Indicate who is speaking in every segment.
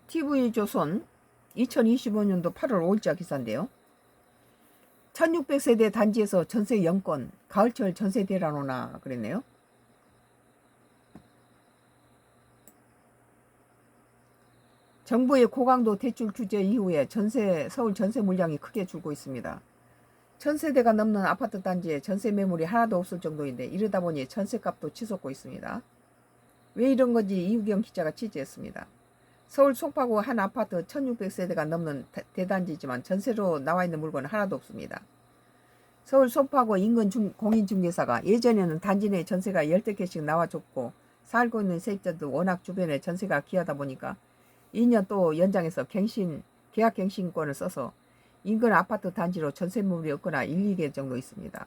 Speaker 1: TV조선 2025년도 8월 5일자 기사인데요. 1600세대 단지에서 전세 영권, 가을철 전세 대란오나 그랬네요. 정부의 고강도 대출 규제 이후에 서울 전세 물량이 크게 줄고 있습니다. 1000세대가 넘는 아파트 단지에 전세 매물이 하나도 없을 정도인데 이러다 보니 전세값도 치솟고 있습니다. 왜 이런 건지 이유경 기자가 취재했습니다. 서울 송파구 한 아파트 1600세대가 넘는 대단지지만 전세로 나와 있는 물건은 하나도 없습니다. 서울 송파구 인근 공인중개사가 예전에는 단지 내 전세가 10개씩 나와줬고 살고 있는 세입자도 워낙 주변에 전세가 귀하다 보니까 2년 또 연장해서 계약 갱신권을 써서 인근 아파트 단지로 전세 매물이 없거나 1, 2개 정도 있습니다.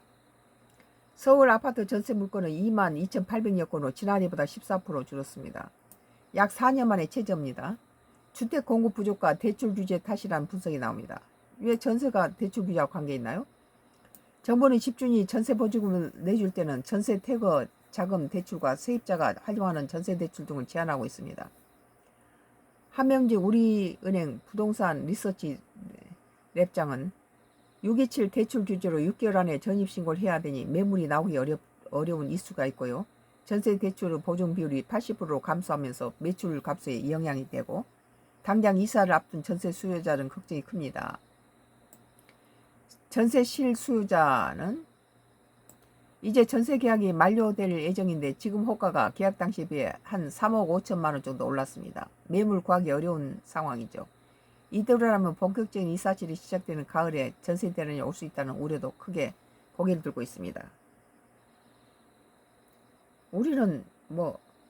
Speaker 1: 서울 아파트 전세 물건은 22,800여 건으로 지난해보다 14% 줄었습니다. 약 4년 만에 최저입니다. 주택 공급 부족과 대출 규제 탓이라는 분석이 나옵니다. 왜 전세가 대출 규제와 관계 있나요? 정부는 집주인이 전세 보증금을 내줄 때는 전세 퇴거 자금 대출과 세입자가 활용하는 전세 대출 등을 제한하고 있습니다. 한명직 우리은행 부동산 리서치 랩장은 627 대출 규제로 6개월 안에 전입신고를 해야 되니 매물이 나오기 어려운 이슈가 있고요. 전세 대출 보증 비율이 80%로 감소하면서 매출 값에 영향이 되고 당장 이사를 앞둔 전세 수요자는 걱정이 큽니다. 전세 실수요자는 이제 전세 계약이 만료될 예정인데 지금 호가가 계약 당시에 비해 한 3억 5천만 원 정도 올랐습니다. 매물 구하기 어려운 상황이죠. 이대로라면 본격적인 이사질이 시작되는 가을에 전세 대란이 올 수 있다는 우려도 크게 고개를 들고 있습니다. 우리는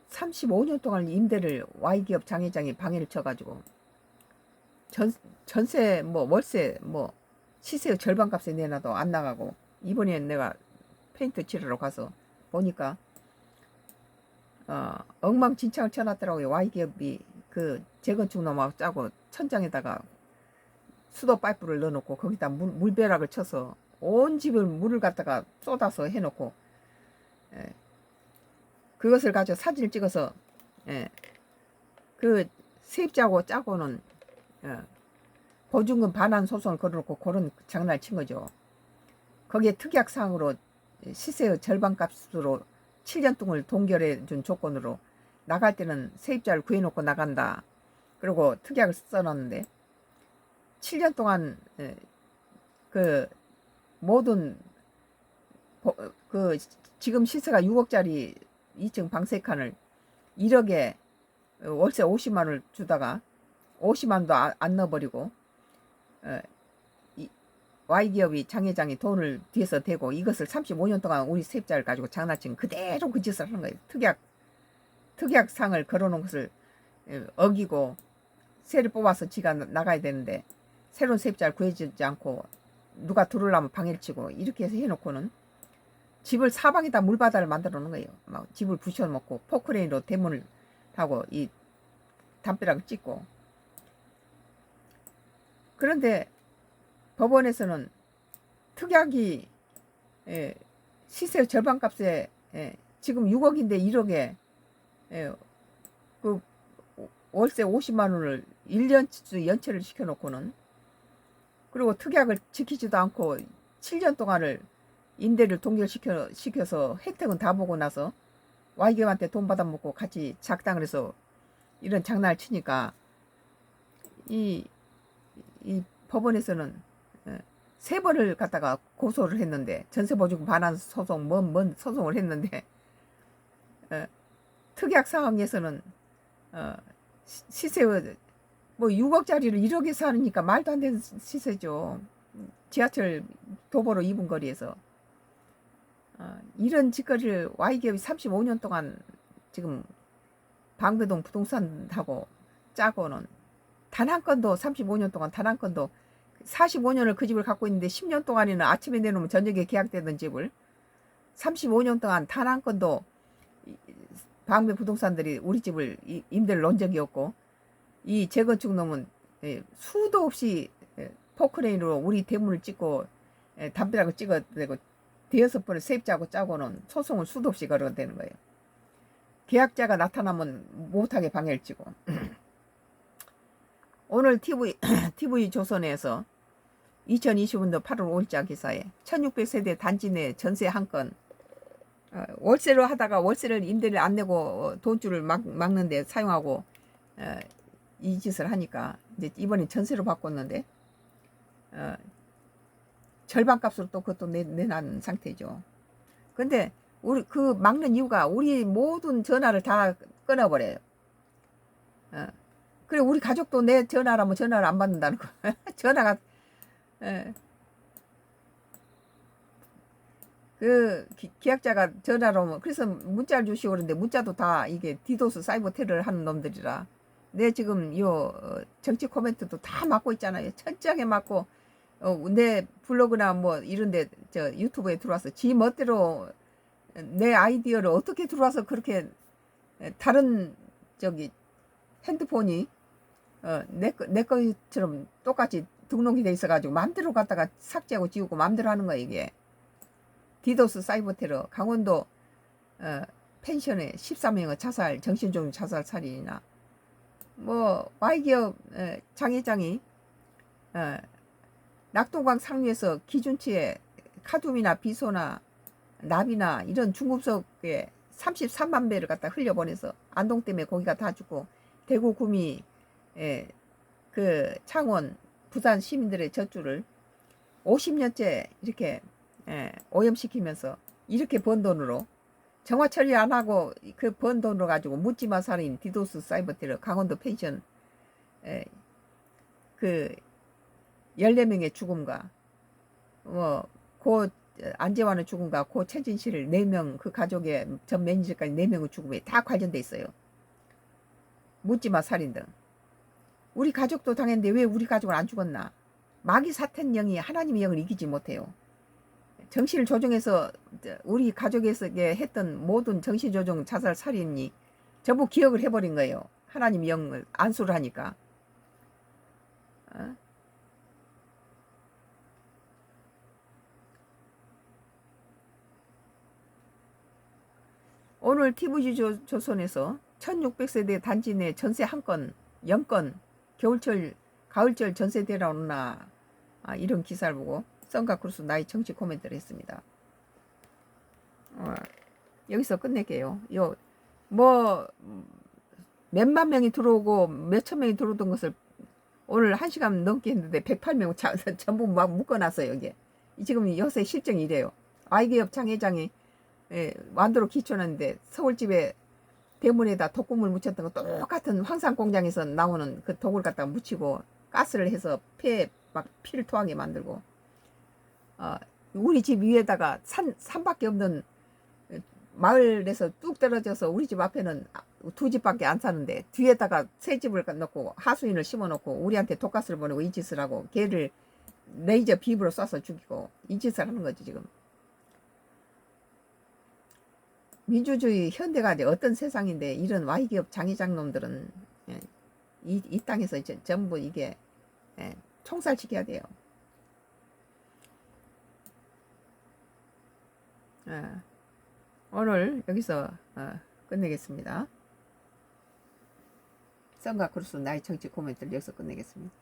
Speaker 1: 35년 동안 임대를 Y기업 장회장이 방해를 쳐가지고 전세 월세 시세 절반값에 내놔도 안 나가고 이번에 내가 페인트 칠하러 가서 보니까 엉망진창을 쳐놨더라고요. Y기업이 그 재건축 놈하고 짜고 천장에다가 수도 파이프를 넣어놓고 거기다 물벼락을 쳐서 온 집을 물을 갖다가 쏟아서 해놓고 그것을 가지고 사진을 찍어서 그 세입자하고 짜고는 보증금 반환 소송을 걸어놓고 그런 장난을 친 거죠. 거기에 특약사항으로 시세의 절반값으로 7년 동안 동결해 준 조건으로 나갈 때는 세입자를 구해놓고 나간다. 그리고 특약을 써놨는데 7년 동안 그 모든 그 지금 시세가 6억짜리 2층 방 3칸을 1억에 월세 50만 원을 주다가 50만도 안 넣어버리고 Y기업이 장회장이 돈을 뒤에서 대고 이것을 35년 동안 우리 세입자를 가지고 장난친 그대로 그 짓을 하는 거예요. 특약상을 걸어놓은 것을 어기고 세를 뽑아서 지가 나가야 되는데 새로운 세입자를 구해주지 않고 누가 들어오려면 방해를 치고 이렇게 해서 해놓고는 집을 사방에다 물바다를 만들어 놓은 거예요. 막 집을 부셔놓고 포크레인으로 대문을 하고 이 담벼락을 찍고. 그런데 법원에서는 특약이 시세 절반값에 지금 6억인데 1억에 그 월세 50만 원을 1년 연체를 시켜놓고는 그리고 특약을 지키지도 않고 7년 동안을 임대를 동결시켜서 혜택은 다 보고 나서 Y기업한테 돈 받아먹고 같이 작당을 해서 이런 장난을 치니까 이 법원에서는 3번을 갖다가 고소를 했는데 전세보증금 반환 소송 뭔 소송을 했는데 특약 상황에서는 시세 6억짜리를 1억에 사니까 말도 안 되는 시세죠. 지하철 도보로 2분 거리에서 이런 짓거리를 Y기업이 35년 동안 지금 방배동 부동산하고 짜고는 단 한 건도 35년 동안 단 한 건도 45년을 그 집을 갖고 있는데 10년 동안에는 아침에 내놓으면 저녁에 계약되던 집을 35년 동안 단 한 건도 방배 부동산들이 우리 집을 임대를 놓은 적이 없고 이 재건축 놈은 수도 없이 포크레인으로 우리 대문을 찍고 담벼락을 찍어대고 대여섯 번을 세입자하고 짜고는 소송을 수도 없이 걸어대는 거예요. 계약자가 나타나면 못하게 방해를 치고 오늘 TV 조선에서 2020년도 8월 5일자 기사에 1600세대 단지 내 전세 한 건, 월세로 하다가 월세를 임대를 안 내고 돈줄을 막는데 사용하고 이 짓을 하니까 이제 이번에 전세로 바꿨는데 절반 값으로 또 그것도 내놓은 상태죠. 근데 우리 그 막는 이유가 우리 모든 전화를 다 끊어버려요. 그래 우리 가족도 내 전화라면 전화를 안 받는다는 거. 전화가 그 기약자가 전화로 오면 그래서 문자를 주시고 그러는데 문자도 다 이게 디도스 사이버 테러를 하는 놈들이라 내 지금 요 정치 코멘트도 다 막고 있잖아요. 철저하게 막고 내 블로그나 뭐 이런데 저 유튜브에 들어와서 지 멋대로 내 아이디어를 어떻게 들어와서 그렇게 다른 저기 핸드폰이 내 것처럼 똑같이 등록이 돼 있어가지고 마음대로 갖다가 삭제하고 지우고 마음대로 하는 거야 이게. 디도스 사이버 테러 강원도 펜션에 13명의 자살 정신적 자살 살인이나 뭐 Y기업 장회장이 낙동강 상류에서 기준치의 카둠이나 비소나 납이나 이런 중금속에 33만 배를 갖다 흘려보내서 안동 때문에 거기가 다 죽고 대구 구미 그 창원 부산 시민들의 젖줄을 50년째 이렇게 오염시키면서 이렇게 번 돈으로 정화 처리 안 하고 그 번 돈으로 가지고 묻지마 살인 디도스 사이버 테러 강원도 펜션 그 14명의 죽음과 고 안재환의 죽음과 고 최진실 4명 그 가족의 전 매니저까지 4명의 죽음에 다 관련돼 있어요. 묻지마 살인 등. 우리 가족도 당했는데 왜 우리 가족은 안 죽었나? 마귀 사탄 영이 하나님의 영을 이기지 못해요. 정신을 조종해서 우리 가족에게 했던 모든 정신조종 자살 살인이 전부 기억을 해버린 거예요. 하나님 영을 안수를 하니까. 오늘 TV 조선에서 1600세대 단지 내 전세 한 건, 0건, 겨울철, 가을철 전세 대라오나 이런 기사를 보고 썬가크루스 나의 정치 코멘트를 했습니다. 여기서 끝낼게요. 뭐 몇만 명이 들어오고 몇천 명이 들어오던 것을 오늘 1시간 넘게 했는데 108명 전부 막 묶어놨어요. 여기에. 지금 요새 실정이 이래요. Y기업 장회장이 완도로 기촌하는데 서울집에 대문에다 독극물 묻혔던 거 똑같은 황산공장에서 나오는 그 독을 갖다가 묻히고 가스를 해서 막 피를 토하게 만들고 우리 집 위에다가 산밖에 없는 마을에서 뚝 떨어져서 우리 집 앞에는 2집밖에 안 사는데 뒤에다가 3집을 넣고 하수인을 심어놓고 우리한테 독가스를 보내고 이 짓을 하고 걔를 레이저 비브로 쏴서 죽이고 이 짓을 하는 거지 지금. 민주주의 현대가 어떤 세상인데 이런 Y기업 장의장 놈들은 이 땅에서 이제 전부 이게 총살시켜야 돼요. 오늘 여기서 끝내겠습니다. 썬가크루스 나의 정치 코멘트를 여기서 끝내겠습니다.